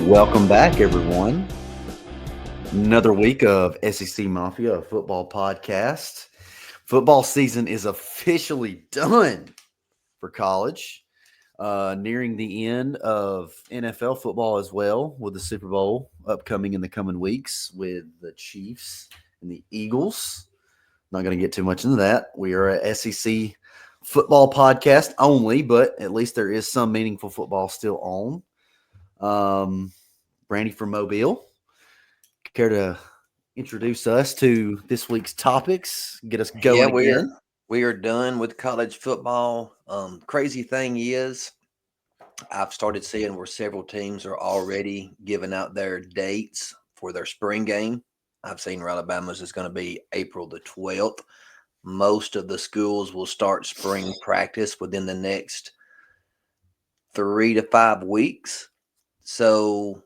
Welcome back, everyone. Another week of SEC Mafia, a football podcast. Football season is officially done for college. Nearing the end of NFL football as well, with the Super Bowl upcoming in the coming weeks with the Chiefs and the Eagles. Not going to get too much into that. We are a SEC football podcast only, but at least there is some meaningful football still on. Brandy from Mobile, care to introduce us to this week's topics? Get us Yeah, going we are again. we are done with college football. Crazy thing is, I've started seeing where several teams are already giving out their dates for their spring game. I've seen where Alabama's is going to be April the 12th. Most of the schools will start spring practice within the next 3 to 5 weeks. So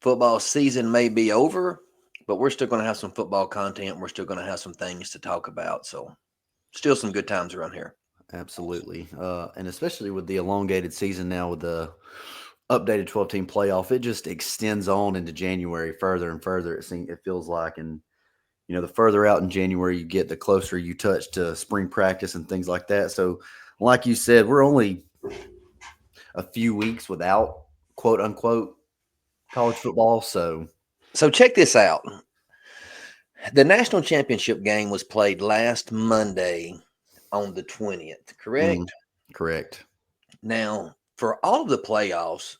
football season may be over, but we're still going to have some football content. We're still going to have some things to talk about. So still some good times around here. Absolutely. And especially with the elongated season now with the updated 12-team playoff, it just extends on into January further and further, it feels like. And, the further out in January you get, the closer you touch to spring practice and things like that. So, like you said, we're only a few weeks without quote unquote college football. So check this out. The national championship game was played last Monday on the 20th, Mhm, correct? correct. Now, for all of the playoffs,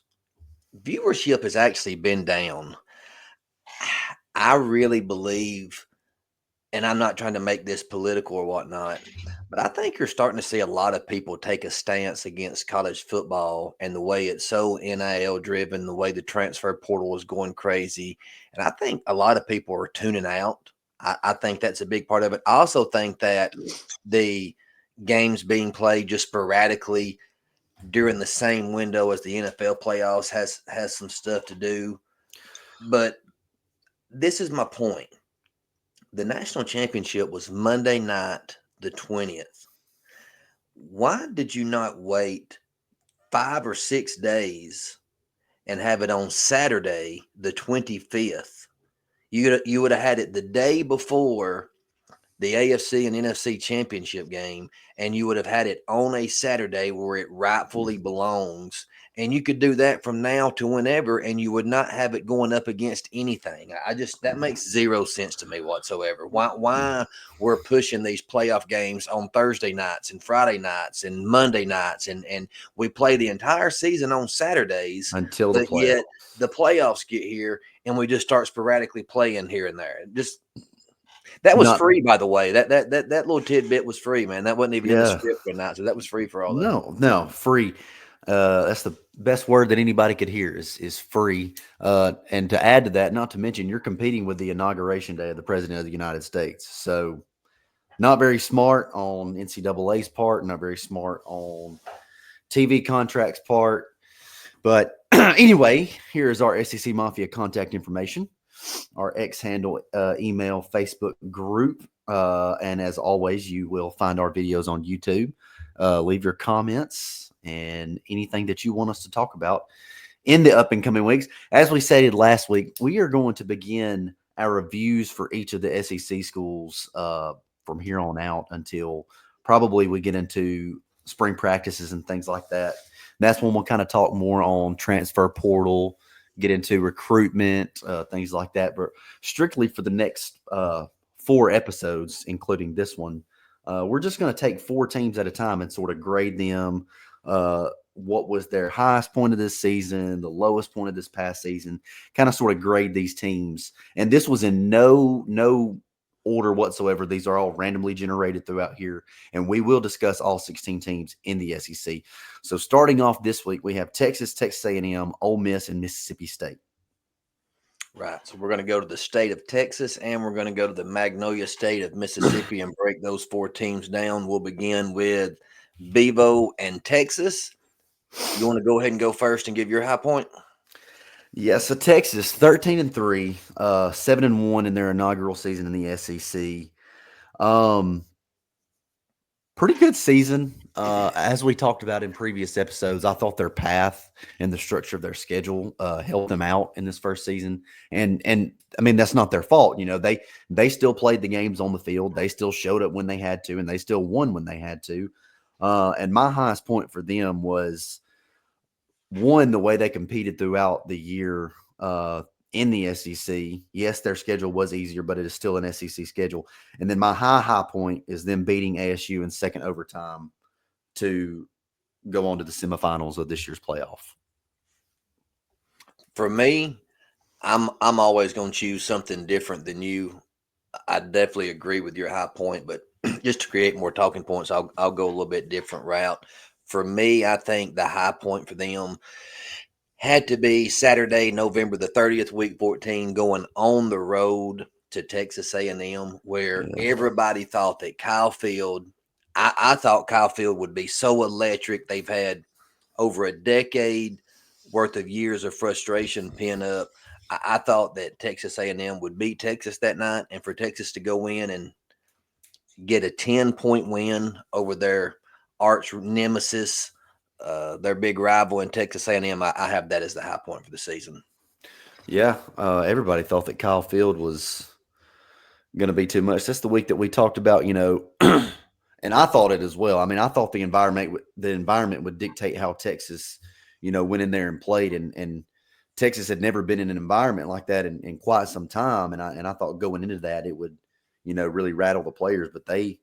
viewership has actually been down. I really believe, and I'm not trying to make this political or whatnot, but I think you're starting to see a lot of people take a stance against college football and the way it's so NIL driven, the way the transfer portal is going crazy. And I think a lot of people are tuning out. I think that's a big part of it. I also think that the games being played just sporadically during the same window as the NFL playoffs has some stuff to do. But this is my point. The national championship was Monday night, the 20th. Why did you not wait 5 or 6 days and have it on Saturday, the 25th? You would have had it the day before the AFC and NFC championship game, and you would have had it on a Saturday where it rightfully belongs. And you could do that from now to whenever, and you would not have it going up against anything. I just that makes zero sense to me whatsoever. Why we're pushing these playoff games on Thursday nights and Friday nights and Monday nights, and we play the entire season on Saturdays, Until the but playoff. yet the playoffs get here and we just start sporadically playing here and there. Just that was Not free, by the way. That little tidbit was free, man. That wasn't even in the Yeah. script or not. So that was free for all that. No, free. That's the best word that anybody could hear is free. And to add to that, not to mention, you're competing with the inauguration day of the President of the United States. So, not very smart on NCAA's part, not very smart on TV contracts part. But anyway, here is our SEC Mafia contact information, our X handle, email, Facebook group. And as always, you will find our videos on YouTube. Leave your comments and anything that you want us to talk about in the up and coming weeks. As we stated last week, we are going to begin our reviews for each of the SEC schools from here on out until probably we get into spring practices and things like that. That's when we'll kind of talk more on transfer portal, get into recruitment, things like that. But strictly for the next 4 episodes, including this one, we're just going to take 4 teams at a time and sort of grade them. What was their highest point of this season, the lowest point of this past season, kind of sort of grade these teams. And this was in no order whatsoever. These are all randomly generated throughout here, and we will discuss all 16 teams in the SEC. So starting off this week, we have Texas, Texas A&M, Ole Miss, and Mississippi State. Right. So we're going to go to the state of Texas and we're going to go to the Magnolia State of Mississippi and break those 4 teams down. We'll begin with Bevo and Texas. You want to go ahead and go first and give your high point? Yeah, so Texas, 13-3, 7-1 in their inaugural season in the SEC. Um, Pretty good season. As we talked about in previous episodes, I thought their path and the structure of their schedule helped them out in this first season. And I mean that's not their fault. You know they still played the games on the field. They still showed up when they had to, and they still won when they had to. And my highest point for them was one, the way they competed throughout the year in the SEC. Yes, their schedule was easier, but it is still an SEC schedule. And then my high point is them beating ASU in second overtime to go on to the semifinals of this year's playoff. For me, I'm always going to choose something different than you. I definitely agree with your high point, but just to create more talking points, I'll go a little bit different route. For me, I think the high point for them had to be Saturday, November the 30th, week 14, going on the road to Texas A&M, where Yeah. everybody thought that Kyle Field, I thought Kyle Field would be so electric. They've had over a decade worth of years of frustration pin up. I thought that Texas A&M would beat Texas that night, and for Texas to go in and get a 10-point win over their arch nemesis, their big rival in Texas A&M, I have that as the high point for the season. Yeah. Everybody thought that Kyle Field was going to be too much. That's the week that we talked about, and I thought it as well. I mean, I thought the environment would dictate how Texas, went in there and played, and Texas had never been in an environment like that in quite some time, and I thought going into that it would, really rattle the players, but they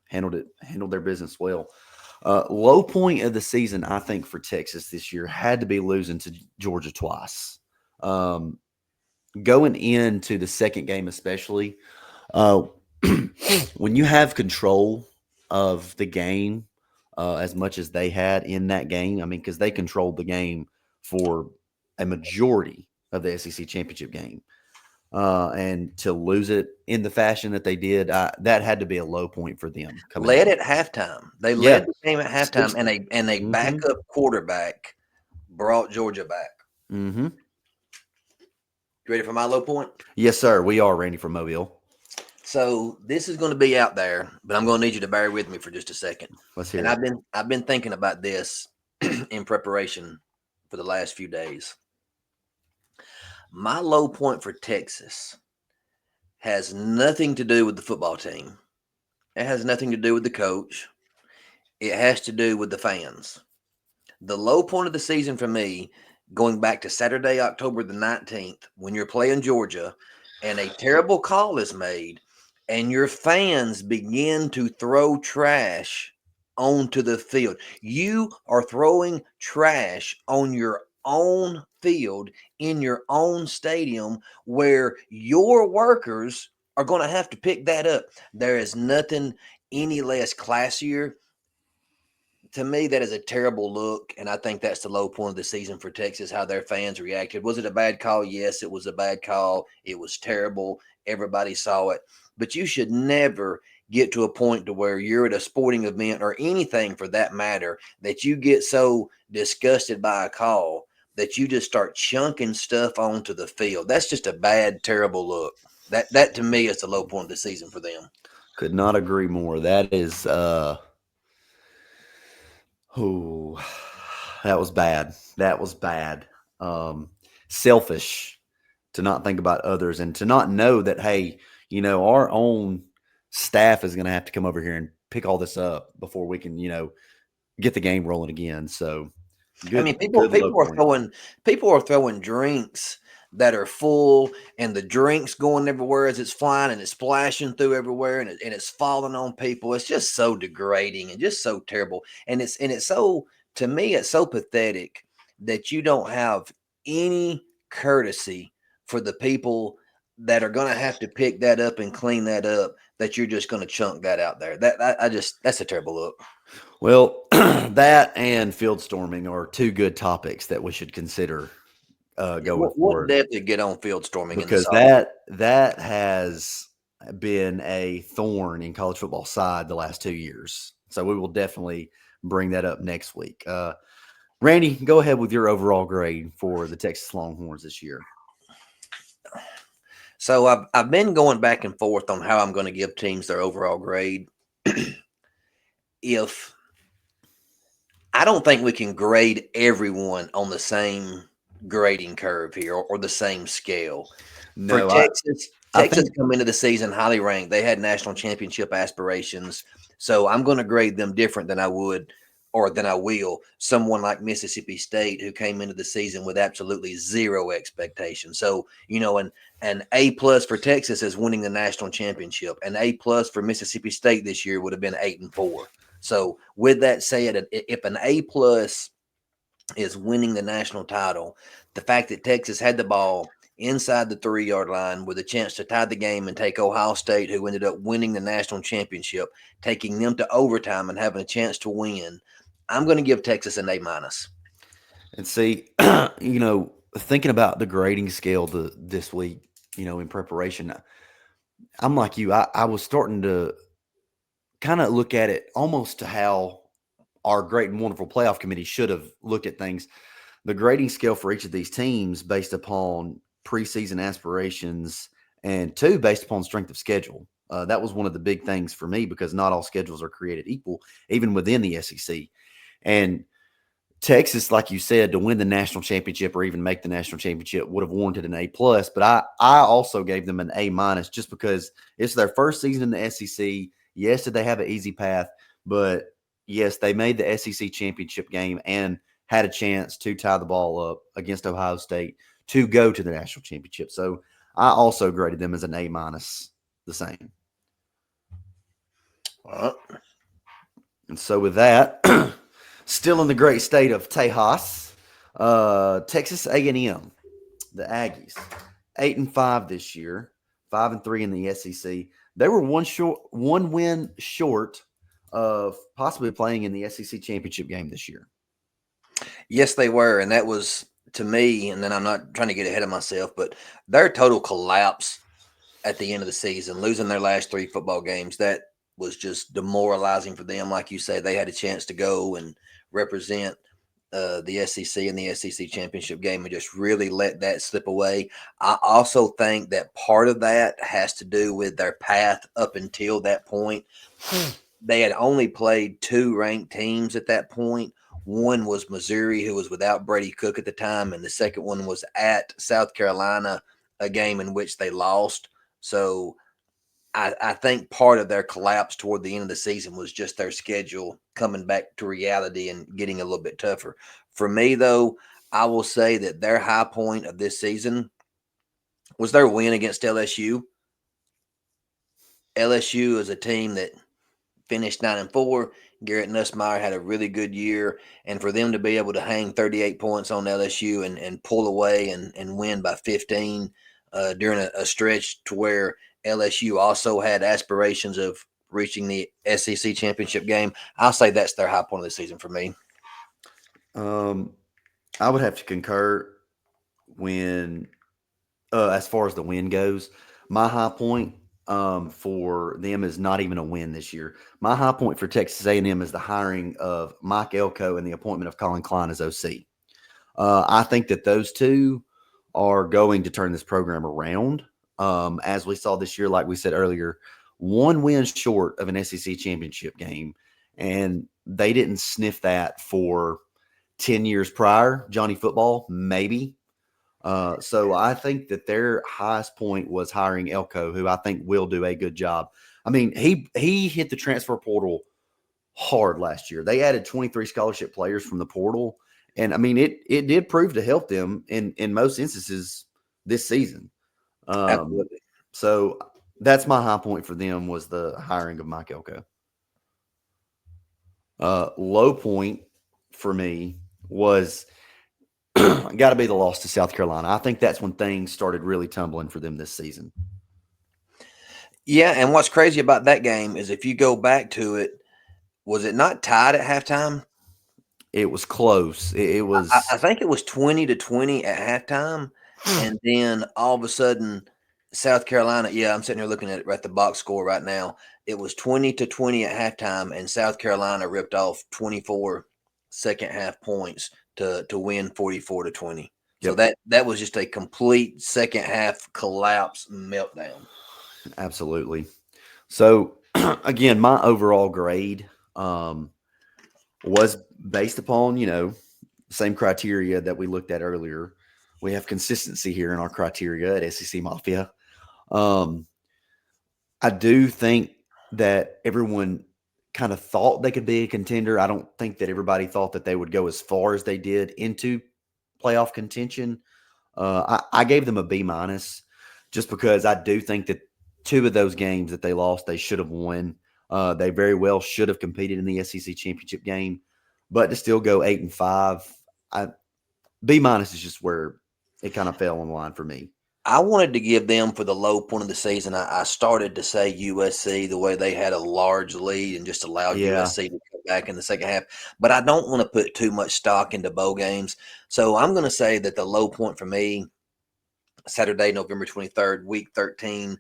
handled their business well. Low point of the season, I think, for Texas this year had to be losing to Georgia twice. Um, Going into the second game, especially, uh, when you have control of the game as much as they had in that game, I mean, because they controlled the game for a majority of the SEC championship game, and to lose it in the fashion that they did, that had to be a low point for them coming Led in. at halftime. They Yeah, led the game at halftime, and 60. a Mm-hmm. backup quarterback brought Georgia back. Mm-hmm. You ready for my low point? Yes, sir. We are Randy from Mobile. So this is going to be out there, but I'm going to need you to bear with me for just a second. Let's And hear it. I've been thinking about this in preparation for the last few days. My low point for Texas has nothing to do with the football team. It has nothing to do with the coach. It has to do with the fans. The low point of the season for me, going back to Saturday, October the 19th, when you're playing Georgia and a terrible call is made and your fans begin to throw trash onto the field. You are throwing trash on your own field in your own stadium where your workers are going to have to pick that up. There is nothing any less classier. To me, that is a terrible look, and I think that's the low point of the season for Texas, how their fans reacted. Was it a bad call? Yes, it was a bad call. It was terrible. Everybody saw it. But you should never get to a point to where you're at a sporting event or anything for that matter that you get so disgusted by a call that you just start chunking stuff onto the field. That's just a bad, terrible look. That to me is the low point of the season for them. Could not agree more. That is, oh, that was bad. That was bad. Um, Selfish to not think about others and to not know that, hey, our own staff is going to have to come over here and pick all this up before we can, get the game rolling again. So I good, mean, people good low people are point. throwing drinks that are full, and the drinks going everywhere as it's flying, and it's splashing through everywhere, and it's falling on people. It's just so degrading and just so terrible. And it's so, to me, it's so pathetic that you don't have any courtesy for the people that are going to have to pick that up and clean that up. That you're just going to chunk that out there. I just, that's a terrible look. Well, that and field storming are two good topics that we should consider Yeah, going we'll forward. definitely get on field storming in the Because summer. that has been a thorn in college football side the last 2 years. So we will definitely bring that up next week. Randy, go ahead with your overall grade for the Texas Longhorns this year. So I've been going back and forth on how I'm going to give teams their overall grade. if I don't think we can grade everyone on the same grading curve here or the same scale. For No, Texas, I Texas think come into the season highly ranked. They had national championship aspirations. So I'm going to grade them different than I would or than I will someone like Mississippi State who came into the season with absolutely zero expectation. So, an A plus for Texas is winning the national championship. An A plus for Mississippi State this year would have been 8-4. So with that said, if an A plus is winning the national title, the fact that Texas had the ball inside the 3-yard line with a chance to tie the game and take Ohio State, who ended up winning the national championship, taking them to overtime and having a chance to win, I'm going to give Texas an A minus. and see, thinking about the grading scale this week, in preparation, I'm like you. I was starting to kind of look at it almost to how our great and wonderful playoff committee should have looked at things. The grading scale for each of these teams based upon preseason aspirations and two based upon strength of schedule. That was one of the big things for me because not all schedules are created equal, even within the SEC. And Texas, like you said, to win the national championship or even make the national championship would have warranted an A plus. But I also gave them an A minus just because it's their first season in the SEC. Yes, did they have an easy path? But yes, they made the SEC championship game and had a chance to tie the ball up against Ohio State to go to the national championship. So I also graded them as an A minus, the same. Uh, And so with that, still in the great state of Tejas, Texas A&M, the Aggies, 8-5 this year, 5-3 in the SEC. They were one win short of possibly playing in the SEC championship game this year. yes, they were. And that was to me, and then I'm not trying to get ahead of myself, but their total collapse at the end of the season, losing their last 3 football games, that was just demoralizing for them. Like you say, they had a chance to go and represent the SEC in the SEC championship game and just really let that slip away. I also think that part of that has to do with their path up until that point. They had only played 2 ranked teams at that point. One was Missouri, who was without Brady Cook at the time, and the second one was at South Carolina, a game in which they lost. So I think part of their collapse toward the end of the season was just their schedule coming back to reality and getting a little bit tougher. For me, though, I will say that their high point of this season was their win against LSU. LSU is a team that finished 9-4. Garrett Nussmeier had a really good year, and for them to be able to hang 38 points on LSU and pull away and win by 15 during a stretch to where LSU also had aspirations of reaching the SEC championship game, I'll say that's their high point of the season for me. Um, I would have to concur when, as far as the win goes, my high point for them is not even a win this year. My high point for Texas A&M is the hiring of Mike Elko and the appointment of Colin Klein as OC. I think that those two are going to turn this program around. As we saw this year, like we said earlier, one win short of an SEC championship game, and they didn't sniff that for 10 years prior. Johnny Football, maybe. So I think that their highest point was hiring Elko, who I think will do a good job. I mean, he hit the transfer portal hard last year. They added 23 scholarship players from the portal, and I mean it did prove to help them in most instances this season. Um, Absolutely. so that's my high point for them was the hiring of Mike Elko. Low point for me was got to be the loss to South Carolina. I think that's when things started really tumbling for them this season. Yeah, and what's crazy about that game is if you go back to it, was it not tied at halftime? It was close. It I was think it was 20-20 at halftime, and then all of a sudden, South Carolina. Yeah, I'm sitting here looking at the box score right now. It was 20-20 at halftime, and South Carolina ripped off 24 second half points to win 44-20. So yep, that was just a complete second half collapse meltdown. absolutely. So again, my overall grade um, was based upon, same criteria that we looked at earlier. We have consistency here in our criteria at SEC Mafia. Um, I do think that everyone kind of thought they could be a contender. I don't think that everybody thought that they would go as far as they did into playoff contention. I gave them a B minus just because I do think that two of those games that they lost, they should have won. They very well should have competed in the SEC championship game, but to still go 8-5, I, B minus is just where it kind of fell in line for me. I wanted to give them for the low point of the season. I started to say USC, the way they had a large lead and just allowed Yeah. USC to come back in the second half. But I don't want to put too much stock into bowl games. So I'm going to say that the low point for me, Saturday, November 23rd, week 13,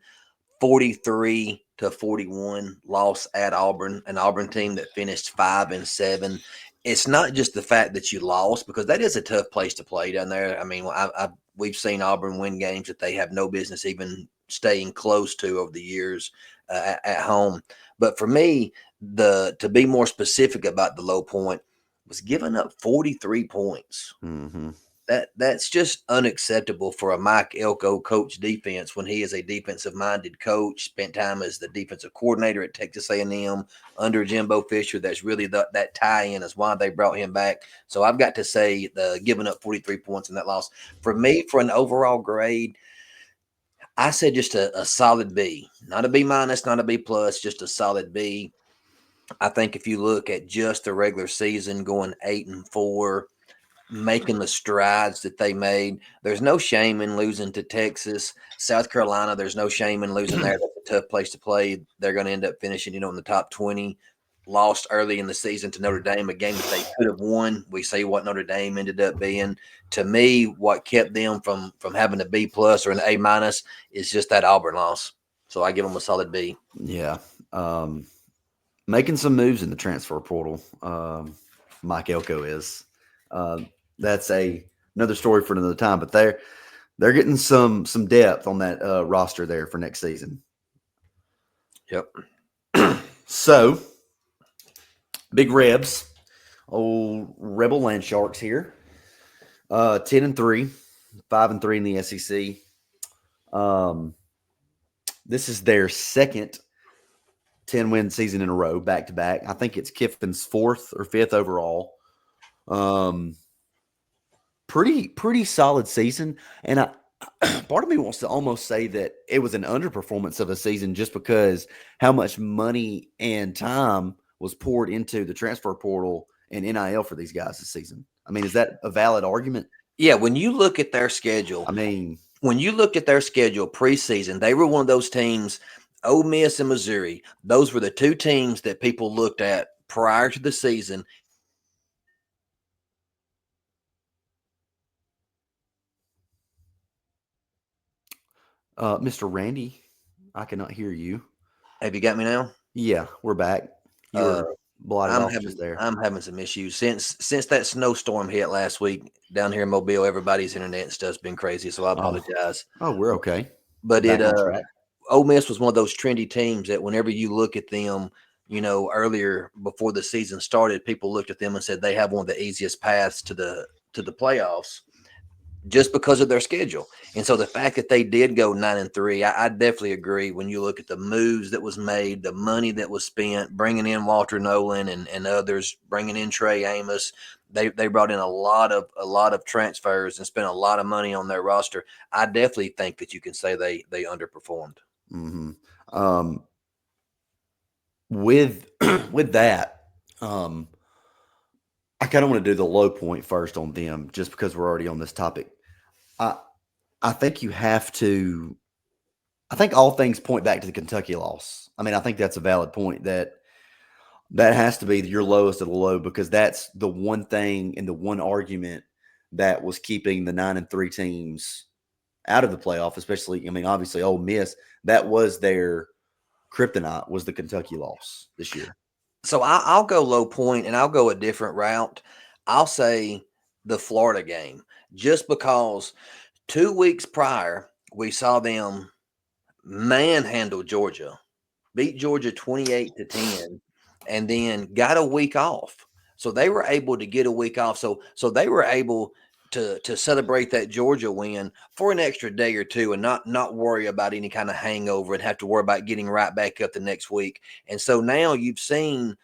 43-41 loss at Auburn, an Auburn team that finished 5-7. It's not just the fact that you lost, because that is a tough place to play down there. I mean, we've seen Auburn win games that they have no business even staying close to over the years at home. But for me, to be more specific about the low point, was giving up 43 points. Mm-hmm. That's just unacceptable for a Mike Elko coach defense when he is a defensive minded coach. Spent time as the defensive coordinator at Texas A&M under Jimbo Fisher. That's really that tie-in is why they brought him back. So I've got to say the giving up 43 points in that loss. For me, for an overall grade, I said just a solid B, not a B minus, not a B plus, just a solid B. I think if you look at just the regular season going 8-4, making the strides that they made. There's no shame in losing to Texas. South Carolina, there's no shame in losing there. That's a tough place to play. They're going to end up finishing, in the top 20. Lost early in the season to Notre Dame, a game that they could have won. We see what Notre Dame ended up being. To me, what kept them from having a B plus or an A minus is just that Auburn loss. So I give them a solid B. Yeah. Making some moves in the transfer portal. Mike Elko is. Uh, that's another story for another time. But they're getting some depth on that roster there for next season. Yep. So, Big Rebs, old Rebel Land Sharks here. 10-3, 5-3 in the SEC. This is their second 10-win season in a row, back to back. I think it's Kiffin's fourth or fifth overall. Pretty solid season, and part of me wants to almost say that it was an underperformance of a season just because how much money and time was poured into the transfer portal and NIL for these guys this season. I mean, is that a valid argument? Yeah, when you look at their schedule, I mean, when you looked at their schedule preseason, they were one of those teams, Ole Miss and Missouri. Those were the two teams that people looked at prior to the season. Mr. Randy, I cannot hear you. Have you got me now? Yeah, we're back. You were blotted off just there. I'm having some issues since that snowstorm hit last week down here in Mobile. Everybody's internet and stuff's been crazy, so I apologize. Oh, we're okay. But Back on track. Ole Miss was one of those trendy teams that whenever you look at them, earlier before the season started, people looked at them and said they have one of the easiest paths to the playoffs just because of their schedule. And so the fact that they did go 9-3, I definitely agree. When you look at the moves that was made, the money that was spent, bringing in Walter Nolan and others, bringing in Trey Amos, they brought in a lot of transfers and spent a lot of money on their roster. I definitely think that you can say they underperformed. Mm-hmm. With with that, I kind of want to do the low point first on them, just because we're already on this topic. I think you have to. I think all things point back to the Kentucky loss. I mean, I think that's a valid point that has to be your lowest of the low, because that's the one thing and the one argument that was keeping the 9-3 teams out of the playoff. Especially, I mean, obviously, Ole Miss, that was their kryptonite, was the Kentucky loss this year. So I'll go low point, and I'll go a different route. I'll say the Florida game, just because 2 weeks prior we saw them manhandle Georgia, beat Georgia 28-10, and then got a week off. So they were able to get a week off. So they were able to celebrate that Georgia win for an extra day or two and not worry about any kind of hangover and have to worry about getting right back up the next week. And so now you've seen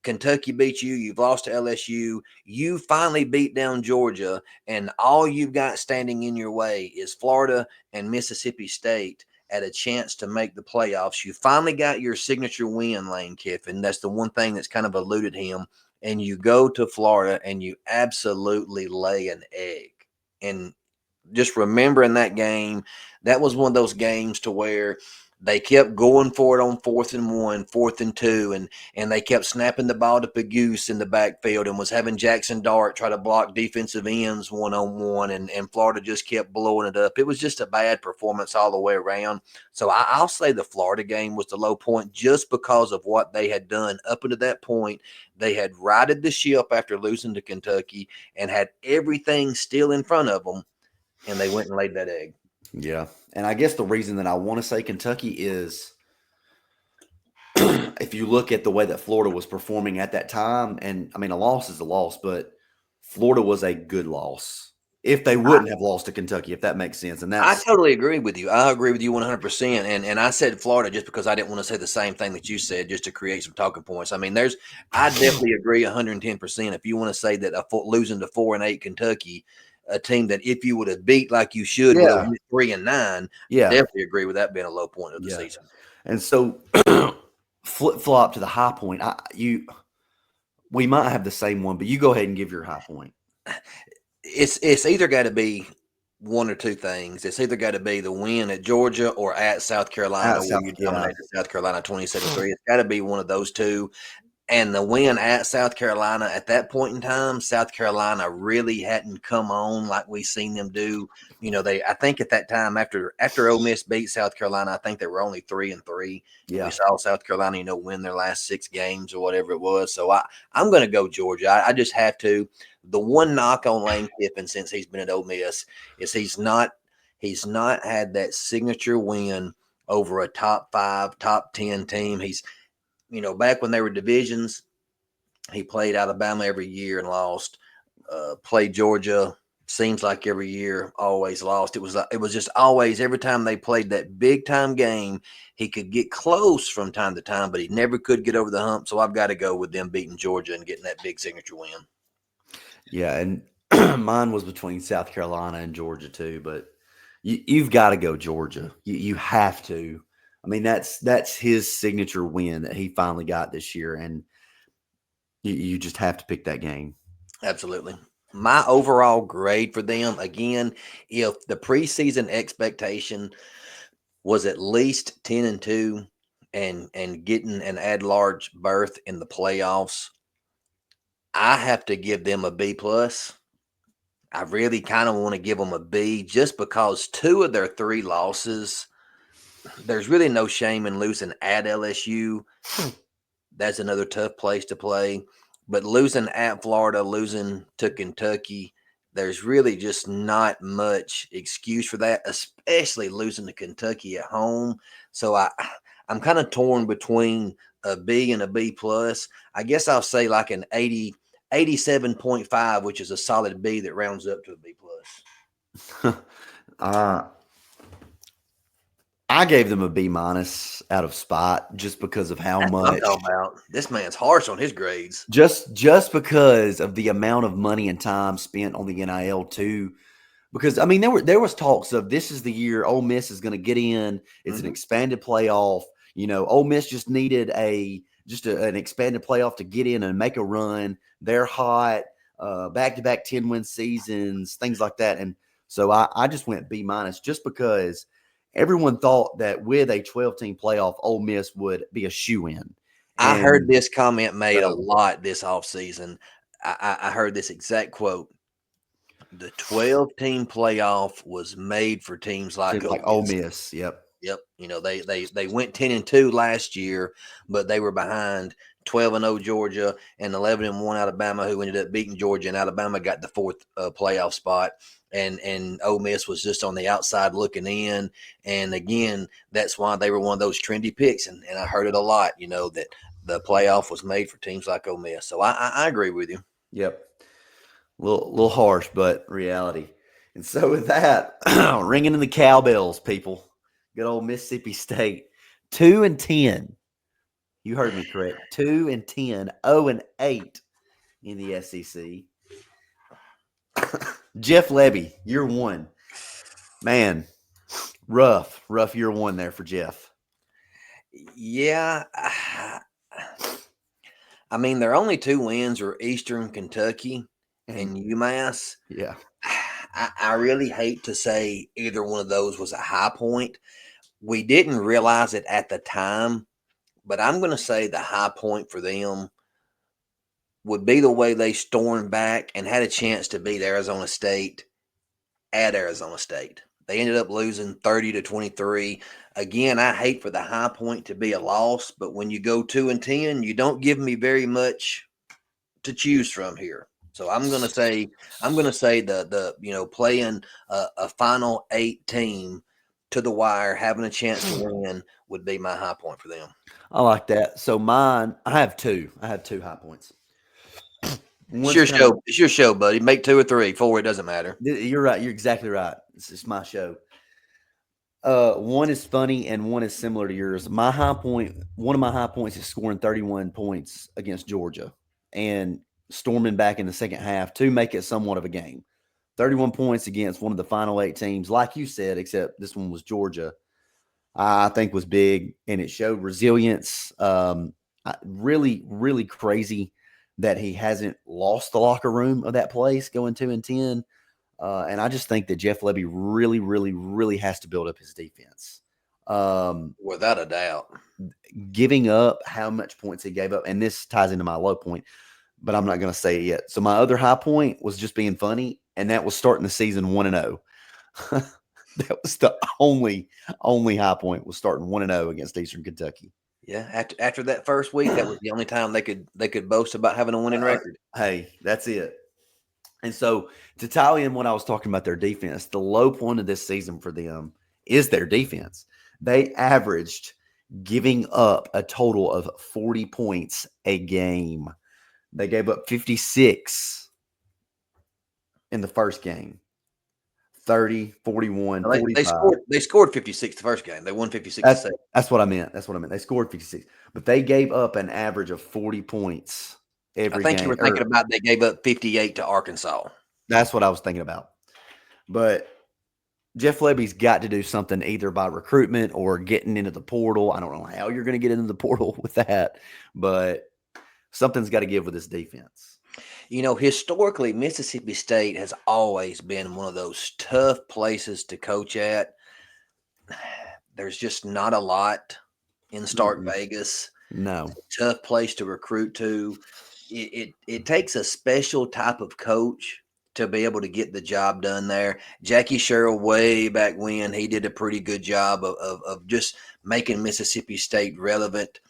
Kentucky beat you. You've lost to LSU. You finally beat down Georgia, and all you've got standing in your way is Florida and Mississippi State at a chance to make the playoffs. You finally got your signature win, Lane Kiffin. That's the one thing that's kind of eluded him. And you go to Florida and you absolutely lay an egg. And just remembering that game, that was one of those games to where they kept going for it on 4th and 1, 4th and 2, and they kept snapping the ball to Paguse in the backfield and was having Jackson Dart try to block defensive ends one-on-one, and Florida just kept blowing it up. It was just a bad performance all the way around. So I'll say the Florida game was the low point just because of what they had done up until that point. They had righted the ship after losing to Kentucky and had everything still in front of them, and they went and laid that egg. Yeah. And I guess the reason that I want to say Kentucky is if you look at the way that Florida was performing at that time, and I mean, a loss is a loss, but Florida was a good loss if they wouldn't have lost to Kentucky, if that makes sense. And I that's, totally agree with you. I agree with you 100%. And I said Florida just because I didn't want to say the same thing that you said, just to create some talking points. I mean, I definitely agree 110%. If you want to say that losing to 4-8 Kentucky, a team that if you would have beat like you should would have yeah, went 3-9, yeah, definitely agree with that being a low point of the yeah. season. And so flip flop to the high point. We might have the same one, but you go ahead and give your high point. It's either got to be one or two things. It's either got to be the win at Georgia or at South Carolina, At where South, you yeah, dominated South Carolina 27-3. It's got to be one of those two. And the win at South Carolina at that point in time, South Carolina really hadn't come on like we seen them do. I think at that time after Ole Miss beat South Carolina, I think they were only 3-3. And we yeah, saw South Carolina, win their last 6 games or whatever it was. So I'm going to go Georgia. I just have to. The one knock on Lane Kiffin since he's been at Ole Miss is he's not had that signature win over a top 5, top 10 team. He's back when they were divisions, he played Alabama every year and lost. Played Georgia, seems like every year, always lost. It was just always every time they played that big time game, he could get close from time to time, but he never could get over the hump. So I've got to go with them beating Georgia and getting that big signature win. yeah. And mine was between South Carolina and Georgia too, but you've got to go Georgia. You have to. I mean, that's his signature win that he finally got this year, and you just have to pick that game. Absolutely. My overall grade for them, again, if the preseason expectation was at least 10-2 and getting an at-large berth in the playoffs, I have to give them a B plus. I really kind of want to give them a B just because 2 of their 3 losses, there's really no shame in losing at LSU. That's another tough place to play. But losing at Florida, losing to Kentucky, there's really just not much excuse for that, especially losing to Kentucky at home. So I'm kind of torn between a B and a B plus. I guess I'll say like an 87.5, which is a solid B that rounds up to a B plus. uh, I gave them a B minus out of spite just because of how That's what I'm much, talking about. This man's harsh on his grades. just because of the amount of money and time spent on the NIL too. Because I mean, there was talks of this is the year Ole Miss is going to get in. It's an expanded playoff. Ole Miss just needed an expanded playoff to get in and make a run. They're hot, back-to-back 10-win seasons, things like that. And so I just went B minus just because everyone thought that with a 12-team playoff, Ole Miss would be a shoe-in. I heard And this comment made a so lot this offseason. I heard this exact quote. The 12-team playoff was made for teams like teams Ole like Ole Miss. Miss, yep. Yep. They went 10-2 last year, but they were behind 12-0 Georgia and 11-1 Alabama, who ended up beating Georgia, and Alabama got the 4th playoff spot. And Ole Miss was just on the outside looking in. And again, that's why they were one of those trendy picks. And I heard it a lot, that the playoff was made for teams like Ole Miss. So I agree with you. Yep. Little harsh, but reality. And so with that, ringing in the cowbells, people. Good old Mississippi State. 2-10. You heard me correct. 2-10, 0-8 in the SEC. Jeff Lebby, year one. Man, rough year one there for Jeff. Yeah. I mean, their only 2 wins are Eastern Kentucky and UMass. Yeah. I really hate to say either one of those was a high point. We didn't realize it at the time, but I'm going to say the high point for them would be the way they stormed back and had a chance to beat Arizona State at Arizona State. They ended up losing 30-23. Again, I hate for the high point to be a loss, but when you go 2-10, you don't give me very much to choose from here. So I'm gonna say the playing a final 8 team to the wire, having a chance to win would be my high point for them. I like that. So mine, I have 2. I have 2 high points. It's your show. It's your show, buddy. Make 2 or 3, 4. It doesn't matter. You're right. You're exactly right. It's my show. One is funny and one is similar to yours. My high point, one of my high points is scoring 31 points against Georgia and storming back in the second half to make it somewhat of a game. 31 points against one of the final 8 teams, like you said, except this one was Georgia, I think was big, and it showed resilience. Really, really crazy that he hasn't lost the locker room of that place going 2-10. And I just think that Jeff Lebby really, really, really has to build up his defense. Without a doubt. Giving up how much points he gave up, and this ties into my low point, but I'm not going to say it yet. So my other high point was just being funny, and that was starting the season 1-0. That was the only high point, was starting 1-0 against Eastern Kentucky. Yeah, after that first week, that was the only time they could boast about having a winning record. Hey, that's it. And so to tie in what I was talking about their defense, the low point of this season for them is their defense. They averaged giving up a total of 40 points a game. They gave up 56 in the first game. 30, 41, 45. They scored 56 the first game. They won 56. That's what I meant. They scored 56. But they gave up an average of 40 points every game. I think you were thinking about they gave up 58 to Arkansas. That's what I was thinking about. But Jeff Lebby's got to do something either by recruitment or getting into the portal. I don't know how you're going to get into the portal with that, but something's got to give with this defense. You know, historically, Mississippi State has always been one of those tough places to coach at. There's just not a lot in Stark Vegas. No. It's a tough place to recruit to. It takes a special type of coach to be able to get the job done there. Jackie Sherrill, way back when, he did a pretty good job of just making Mississippi State relevant.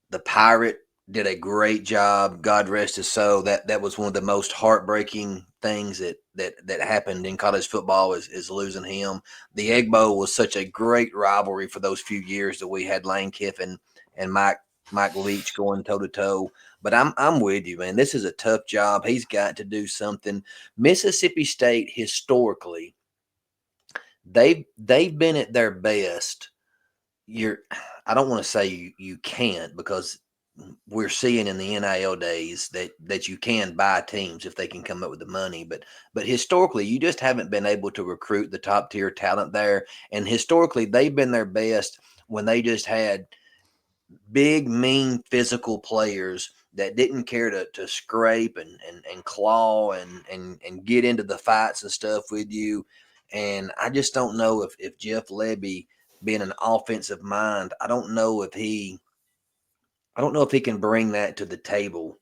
The Pirate did a great job. God rest his soul. That was one of the most heartbreaking things that happened in college football is losing him. The Egg Bowl was such a great rivalry for those few years that we had Lane Kiffin and Mike Leach going toe to toe. But I'm with you, man. This is a tough job. He's got to do something. Mississippi State historically, they've been at their best. I don't want to say you can't, because we're seeing in the NIL days that you can buy teams if they can come up with the money. But historically, you just haven't been able to recruit the top tier talent there. And historically, they've been their best when they just had big, mean, physical players that didn't care to scrape and claw and get into the fights and stuff with you. And I just don't know if Jeff Lebby, being an offensive mind, I don't know if he can bring that to the table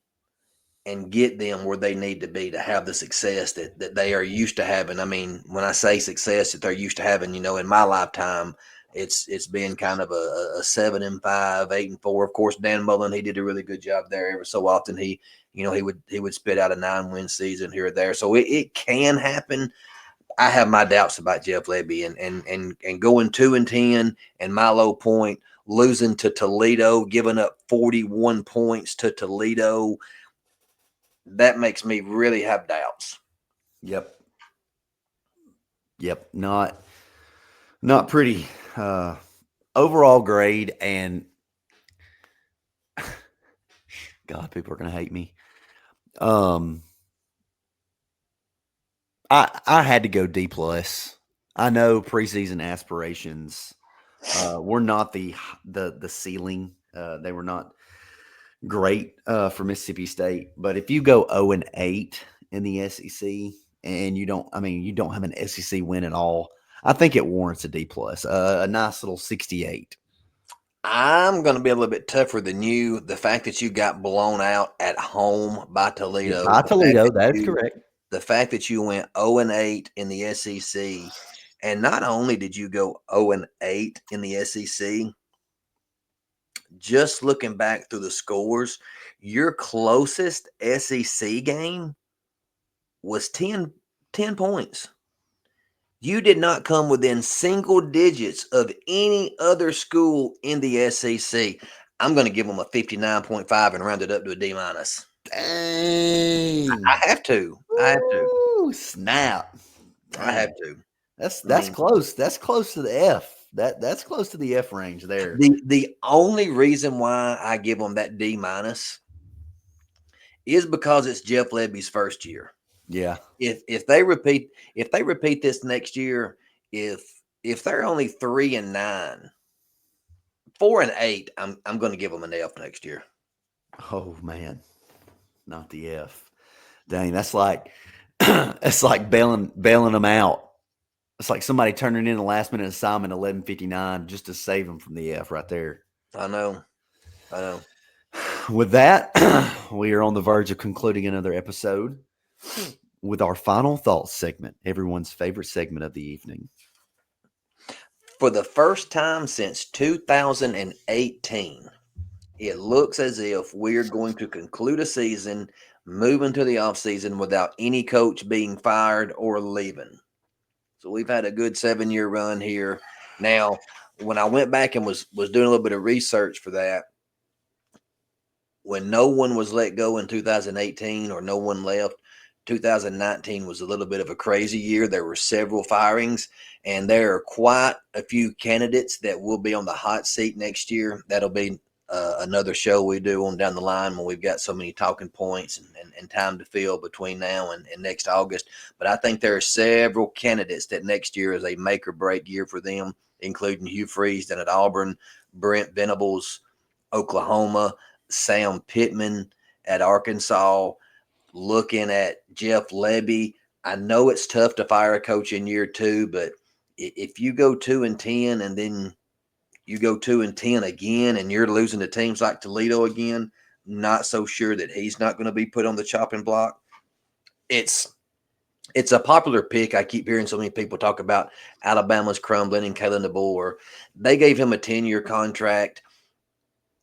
and get them where they need to be to have the success that they are used to having. I mean, when I say success that they're used to having, in my lifetime, it's been kind of a 7-5, 8-4. Of course, Dan Mullen, he did a really good job there. Every so often he would spit out a 9-win season here or there. So it can happen. I have my doubts about Jeff Lebby and going 2-10, and my low point losing to Toledo, giving up 41 points to Toledo. That makes me really have doubts. Yep. Yep. Not pretty. Overall grade, and God, people are gonna hate me. Um, I had to go D plus. I know preseason aspirations were not the ceiling. They were not great for Mississippi State. But if you go 0-8 in the SEC and you don't have an SEC win at all, I think it warrants a D plus, a nice little 68. I'm going to be a little bit tougher than you. The fact that you got blown out at home by Yeah, Toledo, by Toledo, that is correct. the fact that you went 0-8 in the SEC, and not only did you go 0-8 in the SEC, just looking back through the scores, your closest SEC game was 10 points. You did not come within single digits of any other school in the SEC. I'm going to give them a 59.5 and round it up to a D minus. Dang. I have to. I have to. Ooh, snap. I have Dang. to. That's I that's mean, close. That's close to the F. That's close to the F range there. the only reason why I give them that D minus is because it's Jeff Lebby's first year. Yeah. If they repeat this next year, if they're only 3-9, 4-8, I'm going to give them an F next year. Oh man, not the F. Dang, that's like that's like bailing them out. It's like somebody turning in a last minute assignment 11:59 just to save them from the F right there. I know. I know. With that, we are on the verge of concluding another episode with our final thoughts segment, everyone's favorite segment of the evening. For the first time since 2018, it looks as if we're going to conclude a season, move into the offseason without any coach being fired or leaving. So we've had a good 7-year run here. Now, when I went back and was doing a little bit of research for that, when no one was let go in 2018 or no one left, 2019 was a little bit of a crazy year. There were several firings, and there are quite a few candidates that will be on the hot seat next year. That'll be another show we do on down the line when we've got so many talking points and time to fill between now and next August. But I think there are several candidates that next year is a make or break year for them, including Hugh Freeze down at Auburn, Brent Venables, Oklahoma, Sam Pittman at Arkansas, looking at Jeff Lebby. I know it's tough to fire a coach in year 2, but if you go 2-10 and then you go 2-10 again and you're losing to teams like Toledo again, not so sure that he's not going to be put on the chopping block. It's a popular pick. I keep hearing so many people talk about Alabama's crumbling and Kalen DeBoer. They gave him a 10-year contract,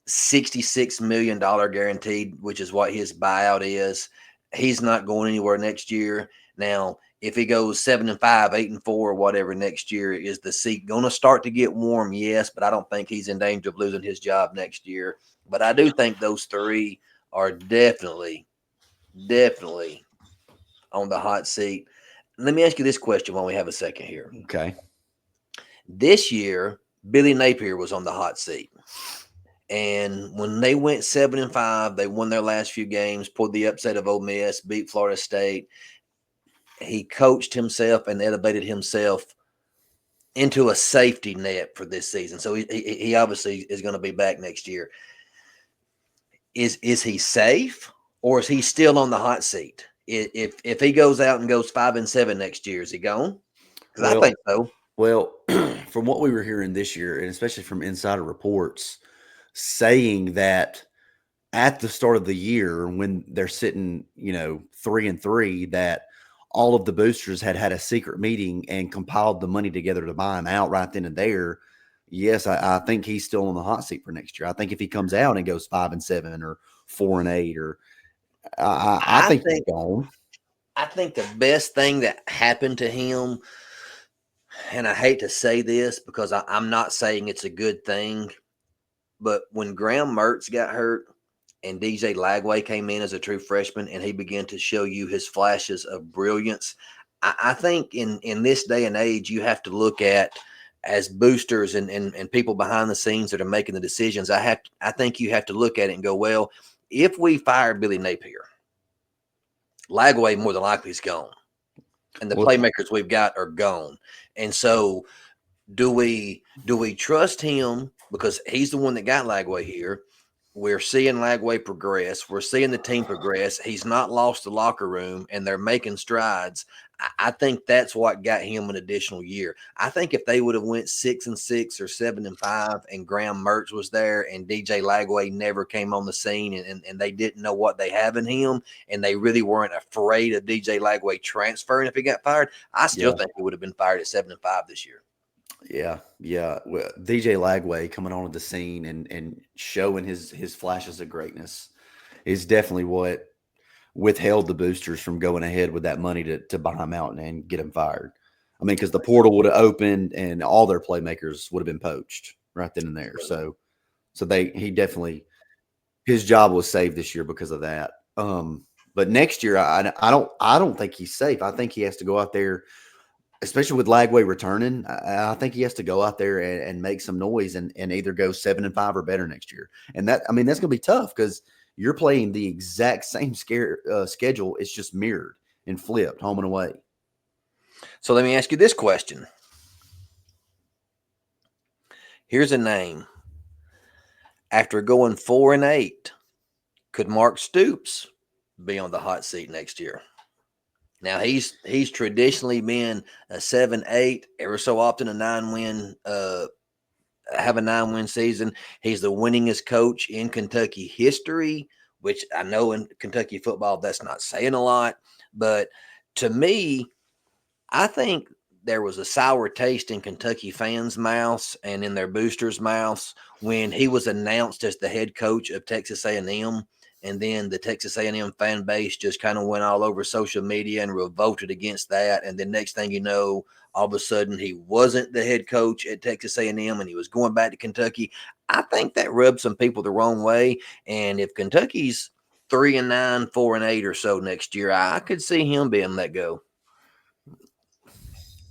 $66 million guaranteed, which is what his buyout is. He's not going anywhere next year. Now, if he goes 7-5, 8-4, or whatever next year, is the seat going to start to get warm? Yes, but I don't think he's in danger of losing his job next year. But I do think those three are definitely on the hot seat. Let me ask you this question while we have a second here. Okay. This year, Billy Napier was on the hot seat. And when they went 7-5, they won their last few games, pulled the upset of Ole Miss, beat Florida State. He coached himself and elevated himself into a safety net for this season. So he obviously is going to be back next year. Is he safe, or is he still on the hot seat? If he goes out and goes 5-7 next year, is he gone? Because I think so. Well, from what we were hearing this year, and especially from insider reports, saying that at the start of the year when they're sitting, 3-3, that all of the boosters had a secret meeting and compiled the money together to buy him out right then and there. Yes, I think he's still on the hot seat for next year. I think if he comes out and goes 5-7 or 4-8, or I think he's gone. I think the best thing that happened to him, and I hate to say this because I'm not saying it's a good thing, But when Graham Mertz got hurt and DJ Lagway came in as a true freshman and he began to show you his flashes of brilliance, I think in this day and age, you have to look at as boosters and people behind the scenes that are making the decisions. I think you have to look at it and go, well, if we fire Billy Napier, Lagway more than likely is gone, and the playmakers we've got are gone. And so, do we trust him because he's the one that got Lagway here? We're seeing Lagway progress. We're seeing the team progress. He's not lost the locker room, and they're making strides. I think that's what got him an additional year. I think if they would have went 6-6 or 7-5, and Graham Mertz was there, and DJ Lagway never came on the scene, and they didn't know what they have in him, and they really weren't afraid of DJ Lagway transferring if he got fired, I still think he would have been fired at 7-5 this year. Yeah. Well, DJ Lagway coming onto the scene and showing his flashes of greatness is definitely what withheld the boosters from going ahead with that money to buy him out and get him fired. I mean, because the portal would have opened and all their playmakers would have been poached right then and there. So he definitely, his job was saved this year because of that. But next year, I don't think he's safe. I think he has to go out there, especially with Lagway returning. I think he has to go out there and make some noise and either go 7-5 or better next year. And that's going to be tough because you're playing the exact same schedule. It's just mirrored and flipped home and away. So let me ask you this question. Here's a name. After going 4-8, could Mark Stoops be on the hot seat next year? Now he's traditionally been a 7-8, ever so often a 9-win, have a 9-win season. He's the winningest coach in Kentucky history, which I know in Kentucky football that's not saying a lot, but to me, I think there was a sour taste in Kentucky fans' mouths and in their boosters' mouths when he was announced as the head coach of Texas A&M. And then the Texas A&M fan base just kind of went all over social media and revolted against that. And then next thing you know, all of a sudden he wasn't the head coach at Texas A&M and he was going back to Kentucky. I think that rubbed some people the wrong way. And if Kentucky's 3-9, 4-8 or so next year, I could see him being let go.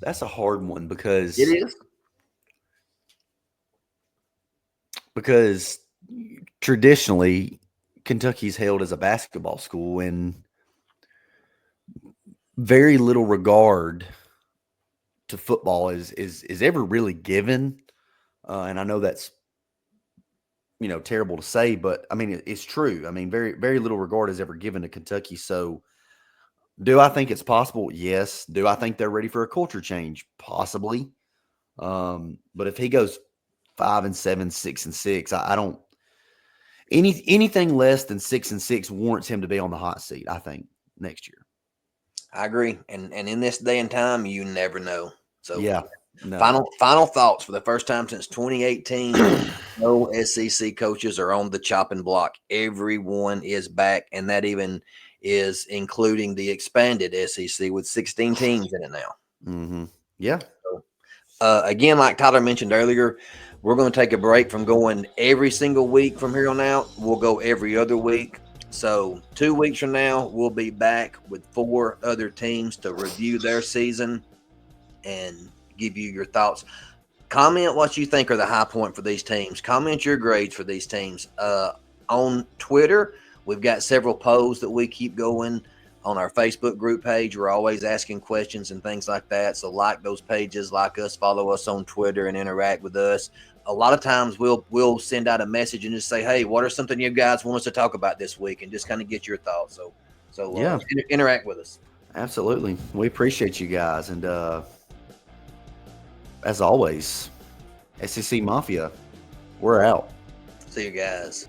That's a hard one because it is. Because traditionally, Kentucky's held as a basketball school, and very little regard to football is ever really given. And I know that's terrible to say, but I mean it's true. I mean very very little regard is ever given to Kentucky. So, do I think it's possible? Yes. Do I think they're ready for a culture change? Possibly. But if he goes 5-7, 6-6, I don't. Anything less than 6-6 warrants him to be on the hot seat, I think, next year. I agree. And in this day and time, you never know. So yeah. No. Final thoughts. For the first time since 2018, no SEC coaches are on the chopping block. Everyone is back, and that even is including the expanded SEC with 16 teams in it now. Mm-hmm. Yeah. So, again, like Tyler mentioned earlier, we're going to take a break from going every single week from here on out. We'll go every other week. So 2 weeks from now, we'll be back with 4 other teams to review their season and give you your thoughts. Comment what you think are the high point for these teams. Comment your grades for these teams. On Twitter, we've got several polls that we keep going. On our Facebook group page, we're always asking questions and things like that. So like those pages, like us, follow us on Twitter and interact with us. A lot of times we'll send out a message and just say, hey, what are something you guys want us to talk about this week, and just kind of get your thoughts. So yeah, interact with us. Absolutely. We appreciate you guys. And as always, SEC Mafia, we're out. See you guys.